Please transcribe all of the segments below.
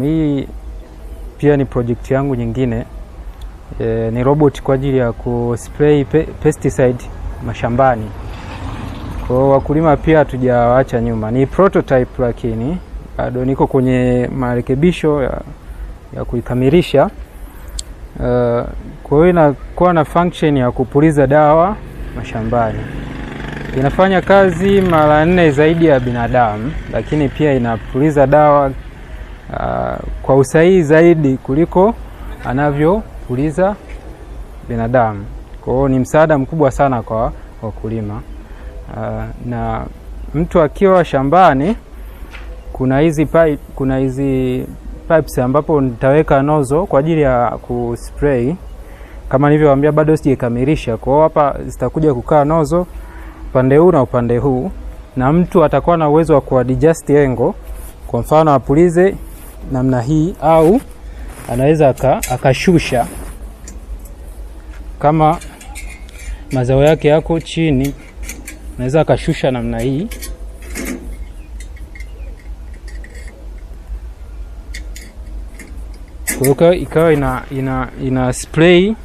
Hii pia ni project yangu nyingine. Ni robot kwa ajili ya kuspray pesticide mashambani. Kwa wakulima pia hatujawaacha nyuma. Ni prototype lakini bado niko kwenye marekebisho ya kuikamilisha. Kwa hiyo inakuwa na function ya kupuliza dawa mashambani. Inafanya kazi mara 4 zaidi ya binadamu, lakini pia inapuliza dawa kwa usahihi zaidi kuliko anavyopuliza binadamu. Kwa hiyo ni msaada mkubwa sana kwa wakulima. Na mtu akiwa shambani kuna hizi pipes ambapo nitaweka nozzle kwa ajili ya kuspray. Kama nilivyowaambia bado sijakamilisha. Kwa hiyo hapa zitakuja kukaa nozzle upande huu na upande huu, na mtu atakuwa na uwezo wa kuadjust angle. Kwa mfano apulize namna hii, au anaweza akashusha kama mazao yake yako chini, anaweza akashusha namna hii. Kwa hiyo ikawa ina spray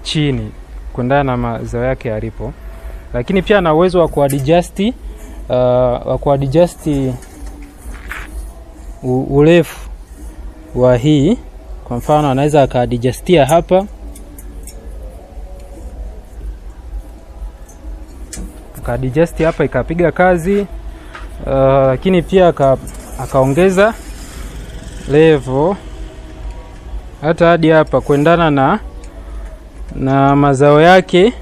chini kuendana na mazao yake yalipo. Lakini pia ana uwezo wa kuadjust urefu wa hii. Kwa mfano anaweza akaadjustia hapa, akaadjust hapa ikapiga kazi. Lakini pia akaongeza level hata hadi hapa kuendana na mazao yake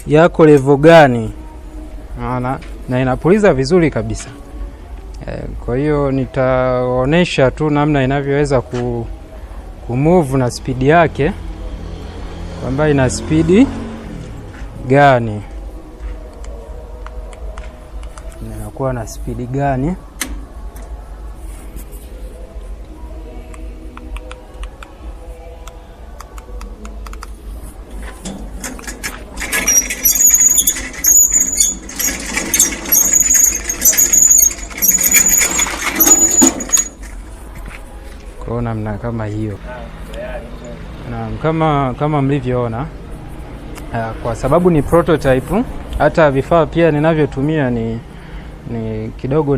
yako level gani. Unaona, na inapuliza vizuri kabisa. Kwa hiyo nitaonesha tu namna inavyoweza kumove na speed yake, kwamba ina speed gani, inakuwa na speed gani. Kwa namna kama hiyo. Na kama mlivyoona, kwa sababu ni prototype, hata vifaa pia ninavyotumia ni kidogo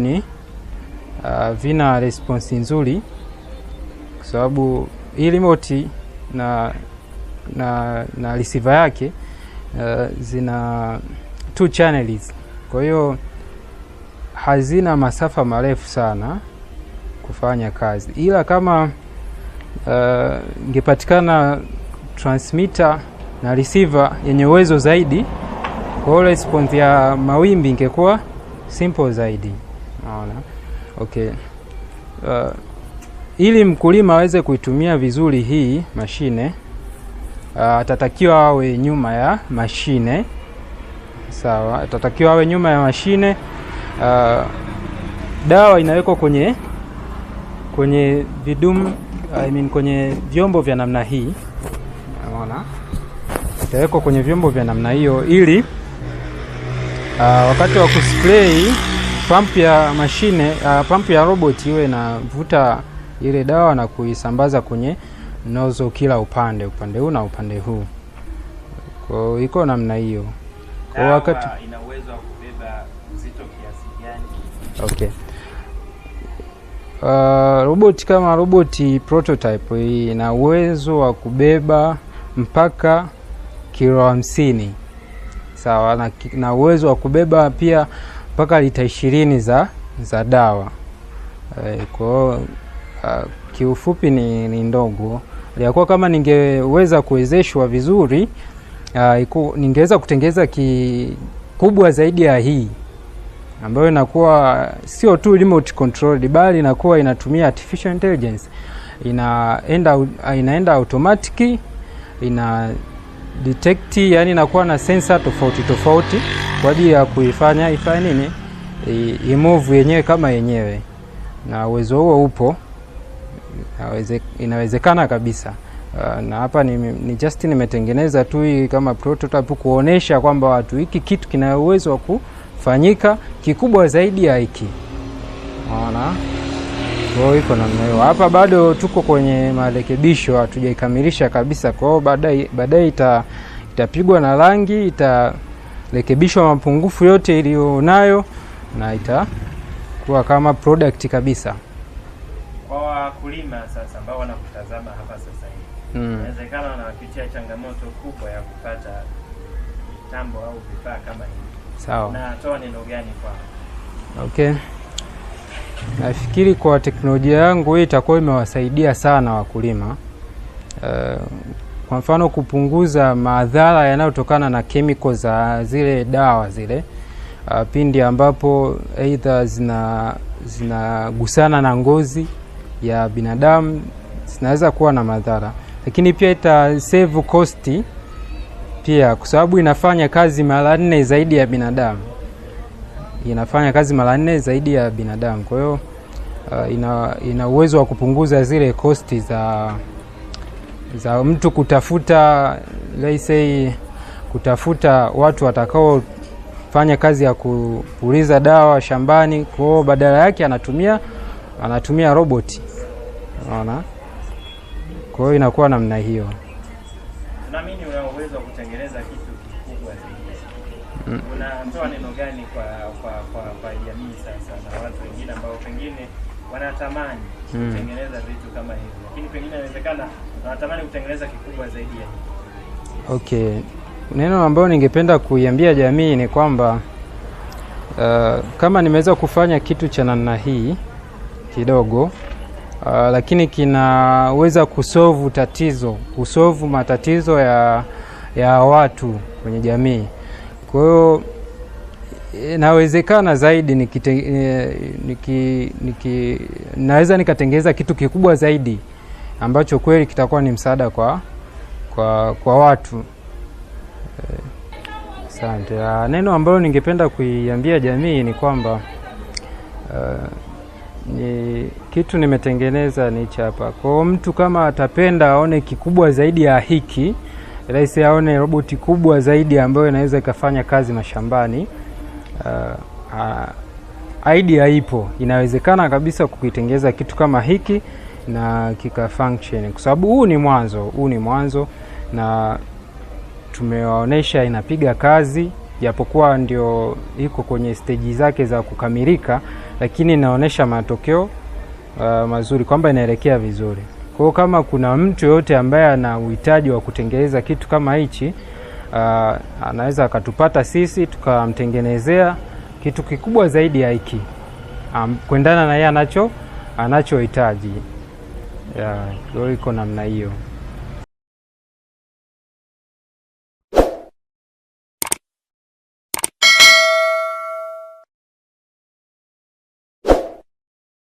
vina response nzuri, kwa sababu hii remote na receiver yake zina 2 channels. Kwa hiyo hazina masafa marefu sana kufanya kazi, ila kama ingepatikana transmitter na receiver yenye uwezo zaidi, kwa response ya mawimbi ingekuwa simple zaidi. Unaona? Okay. Ili mkulima aweze kuitumia vizuri hii mashine, atatakiwa awe nyuma ya mashine. Sawa, atatakiwa awe nyuma ya mashine. Dawa inawekwa kwenye vidumu, kwenye vyombo vya namna hii. Unaona? Itawekwa kwenye vyombo vya namna hiyo ili wakati wa kuspray pump ya robot iwe inavuta ile dawa na kuisambaza kwenye nozzle kila upande huu na upande huu. Kwa hiyo iko namna hiyo. Kwa wakati ina uwezo wa kubeba uzito kiasi gani? Okay. Robot kama robot prototype ina uwezo wa kubeba mpaka kilo 50. Sawa, na uwezo wa kubeba pia mpaka lita 20 za dawa. Kwa kiufupi ni ndogo. Ilikuwa kama ningeweza kuwezeshwa vizuri, ningeweza kutengeza kubwa zaidi ya hii, ambayo inakuwa sio tu remote control, bali inakuwa inatumia artificial intelligence. Inaenda automatic, ina detect, yani inakuwa na sensor tofauti kwa ajili ya kuifanya ifanye nini, imove yenyewe kama yenyewe. Na uwezo huo upo, inawezekana kabisa. Na hapa ni just nimetengeneza tu hii kama prototype kuonesha kwamba watu hiki kitu kina uwezo wa kufanyika kikubwa zaidi ya hiki. Unaona? Kwa hiyo iko namna hiyo. Hapa bado tuko kwenye marekebisho, hatujaikamilisha kabisa. Kwa hiyo baadaye itapigwa na rangi, itarekebishwa mapungufu yote iliyonayo na itakuwa kama product kabisa. Kwa wakulima sasa ambao wanakutazama hapa sasa hivi, inawezekana wanapitia changamoto kubwa ya kupata mitambo au vifaa kama hivi. Sawa. Natoa neno gani kwa? Okay. Nafikiri kwa teknolojia yangu hii itakuwa imewasaidia sana wakulima. Kwa mfano kupunguza madhara yanayotokana na chemical za zile dawa zile. Pindi ambapo either zinagusana na ngozi ya binadamu zinaweza kuwa na madhara. Lakini pia ita save cost pia kwa sababu inafanya kazi mara 4 zaidi ya binadamu. Inafanya kazi mara 4 zaidi ya binadamu. Kwa hiyo ina uwezo wa kupunguza zile kosti za mtu kutafuta, let's say kutafuta watu watakao fanya kazi ya kupuliza dawa shambani. Kwa hiyo badala yake anatumia roboti. Unaona? Kwa hiyo inakuwa namna hiyo. Tunaamini una uwezo wa kutengeneza kitu kikubwa zaidi. Unatoa neno gani kwa jamii sasa na watu wengine ambao pengine wanatamani kutengeneza vitu kama hivi, lakini pengine inawezekana wanatamani kutengeneza kikubwa zaidi ya hivi? Okay. Neno ambalo ningependa kuiambia jamii ni kwamba kama nimeweza kufanya kitu cha namna hii kidogo, lakini kinaweza kusolve matatizo ya watu kwenye jamii. Kwa hiyo inawezekana zaidi naweza nikatengeza kitu kikubwa zaidi ambacho kweli kitakuwa ni msaada kwa watu. Asante. Neno ambalo ningependa kuiambia jamii ni kwamba ni kitu nimetengeneza ni hapa. Kwa mtu kama atapenda aone kikubwa zaidi ya hiki, rahisi aone roboti kubwa zaidi ambayo inaweza ikafanya kazi mashambani. Idea ipo, inawezekana kabisa kukitengeza kitu kama hiki na kika function, kwa sababu huu ni mwanzo na tumewaonesha inapiga kazi, japokuwa ndio iko kwenye stage zake za kukamilika, lakini inaonesha matokeo mazuri kwamba inaelekea vizuri. Kwa hiyo kama kuna mtu yote ambaye ana uhitaji wa kutengeneza kitu kama hichi, anaweza akatupata sisi tukamtengenezea kitu kikubwa zaidi ya hiki, kuendana na yeye anachohitaji. Iko namna hiyo.